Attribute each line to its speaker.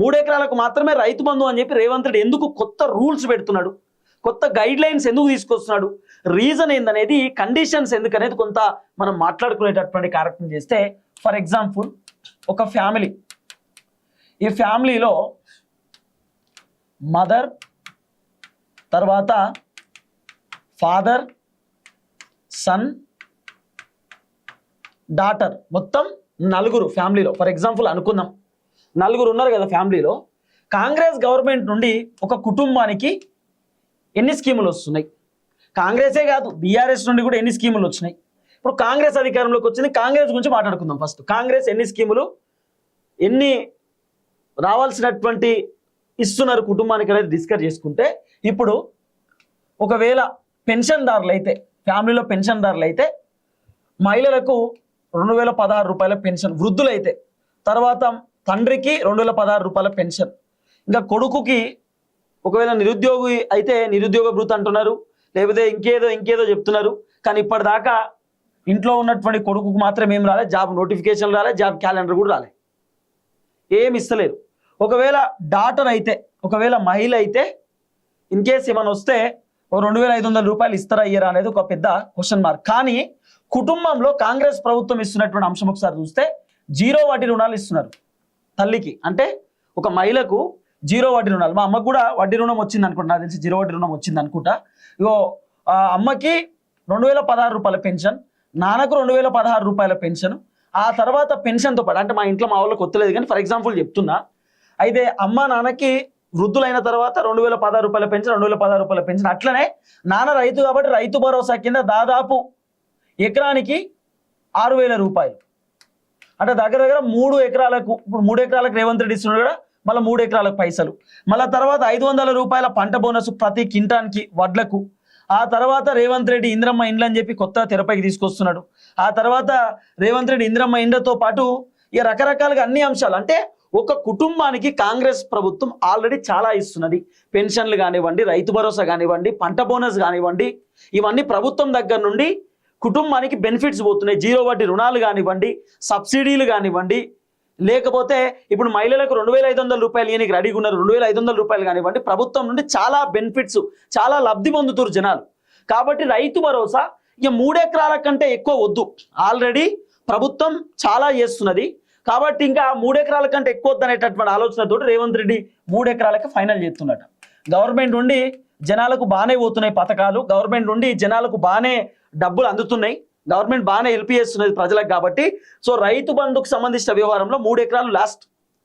Speaker 1: 3 ఎకరాలకు మాత్రమే రైతు బంధు అని చెప్పి రేవంత్ రెడ్డి ఎందుకు కొత్త రూల్స్ పెడుతున్నాడు, కొత్త గైడ్ లైన్స్ ఎందుకు తీసుకొస్తున్నాడు, రీజన్ ఏందనేది, కండిషన్స్ ఎందుకనేది కొంత మనం మాట్లాడుకునేటటువంటి కార్యక్రమం చేస్తే, ఫర్ ఎగ్జాంపుల్ ఒక ఫ్యామిలీ, ఈ ఫ్యామిలీలో మదర్, తర్వాత ఫాదర్, సన్, డాటర్, మొత్తం 4 ఫ్యామిలీలో ఫర్ ఎగ్జాంపుల్ అనుకుందాం, 4 ఉన్నారు కదా ఫ్యామిలీలో. కాంగ్రెస్ గవర్నమెంట్ నుండి ఒక కుటుంబానికి ఎన్ని స్కీములు వస్తున్నాయి? కాంగ్రెసే కాదు, బీఆర్ఎస్ నుండి కూడా ఎన్ని స్కీములు వచ్చినాయి? ఇప్పుడు కాంగ్రెస్ అధికారంలోకి వచ్చింది, కాంగ్రెస్ గురించి మాట్లాడుకుందాం. ఫస్ట్ కాంగ్రెస్ ఎన్ని స్కీములు, ఎన్ని రావాల్సినటువంటి ఇస్తున్నారు కుటుంబానికి అనేది డిస్కస్ చేసుకుంటే, ఇప్పుడు ఒకవేళ పెన్షన్దారులు అయితే, ఫ్యామిలీలో పెన్షన్దారులు అయితే మహిళలకు 2016 రూపాయల పెన్షన్, వృద్ధులైతే తర్వాత తండ్రికి 2016 రూపాయల పెన్షన్, ఇంకా కొడుకుకి ఒకవేళ నిరుద్యోగి అయితే నిరుద్యోగ భృతి అంటున్నారు, లేకపోతే ఇంకేదో చెప్తున్నారు. కానీ ఇప్పటిదాకా ఇంట్లో ఉన్నటువంటి కొడుకుకు మాత్రం ఏం రాలే, జాబ్ నోటిఫికేషన్ రాలే, జాబ్ క్యాలెండర్ కూడా రాలే, ఏమి ఇస్తలేరు. ఒకవేళ డాటర్ అయితే, ఒకవేళ మహిళ అయితే ఇన్ కేస్ ఏమైనా వస్తే 2500 రూపాయలు ఇస్తారా ఇయ్యరా అనేది ఒక పెద్ద క్వశ్చన్ మార్క్. కానీ కుటుంబంలో కాంగ్రెస్ ప్రభుత్వం ఇస్తున్నటువంటి అంశం ఒకసారి చూస్తే 0 వడ్డీ రుణాలు ఇస్తున్నారు తల్లికి. అంటే ఒక మహిళకు 0 వడ్డీ రుణాలు. మా అమ్మకు కూడా వడ్డీ రుణం వచ్చింది అనుకుంటా, నాకు తెలిసి 0 వడ్డీ రుణం వచ్చింది అనుకుంటా. ఇగో అమ్మకి 2016 రూపాయల పెన్షన్, నాన్నకు 2016 రూపాయల పెన్షన్. ఆ తర్వాత పెన్షన్తో పాటు, అంటే మా ఇంట్లో మా వాళ్ళకి కొత్తలేదు కానీ ఫర్ ఎగ్జాంపుల్ చెప్తున్నా, అయితే అమ్మ నాన్నకి వృద్ధులైన తర్వాత 2016 రూపాయల పెన్షన్, 2016 రూపాయల పెన్షన్. అట్లనే నాన్న రైతు కాబట్టి రైతు భరోసా కింద దాదాపు ఎకరానికి 6000 రూపాయలు, అంటే దగ్గర 3 ఎకరాలకు. ఇప్పుడు 3 ఎకరాలకు రేవంత్ రెడ్డి ఇస్తున్నాడు కదా, మళ్ళీ 3 ఎకరాలకు పైసలు. మళ్ళీ తర్వాత 500 రూపాయల పంట బోనస్ ప్రతి కింటానికి వడ్లకు. ఆ తర్వాత రేవంత్ రెడ్డి ఇంద్రమ్మ ఇండ్లు అని చెప్పి కొత్త తెరపైకి తీసుకొస్తున్నాడు. ఆ తర్వాత రేవంత్ రెడ్డి ఇంద్రమ్మ ఇండ్లతో పాటు ఇక రకరకాలుగా అన్ని అంశాలు. అంటే ఒక కుటుంబానికి కాంగ్రెస్ ప్రభుత్వం ఆల్రెడీ చాలా ఇస్తున్నది. పెన్షన్లు కానివ్వండి, రైతు భరోసా కానివ్వండి, పంట బోనస్ కానివ్వండి, ఇవన్నీ ప్రభుత్వం దగ్గర నుండి కుటుంబానికి బెనిఫిట్స్ పోతున్నాయి. 0 వడ్డీ రుణాలు కానివ్వండి, సబ్సిడీలు కానివ్వండి, లేకపోతే ఇప్పుడు మహిళలకు 2500 రూపాయలు ఇయనికి రెడీగా ఉన్నారు, 2500 రూపాయలు కానివ్వండి, ప్రభుత్వం నుండి చాలా బెనిఫిట్స్, చాలా లబ్ధి పొందుతారు జనాలు. కాబట్టి రైతు భరోసా ఇక 3 ఎకరాల కంటే ఎక్కువ వద్దు, ఆల్రెడీ ప్రభుత్వం చాలా చేస్తున్నది. కాబట్టి ఇంకా 3 ఎకరాల కంటే ఎక్కువ వద్దనేటటువంటి ఆలోచనతో రేవంత్ రెడ్డి 3 ఎకరాలకి ఫైనల్ చేస్తున్నట. గవర్నమెంట్ నుండి జనాలకు బాగానే పోతున్నాయి పథకాలు, గవర్నమెంట్ నుండి జనాలకు బాగానే డబ్బులు అందుతున్నాయి, గవర్నమెంట్ బాగానే హెల్ప్ చేస్తున్నది ప్రజలకు. కాబట్టి సో రైతు బంధుకు సంబంధించిన వ్యవహారంలో 3 ఎకరాలు లాస్ట్.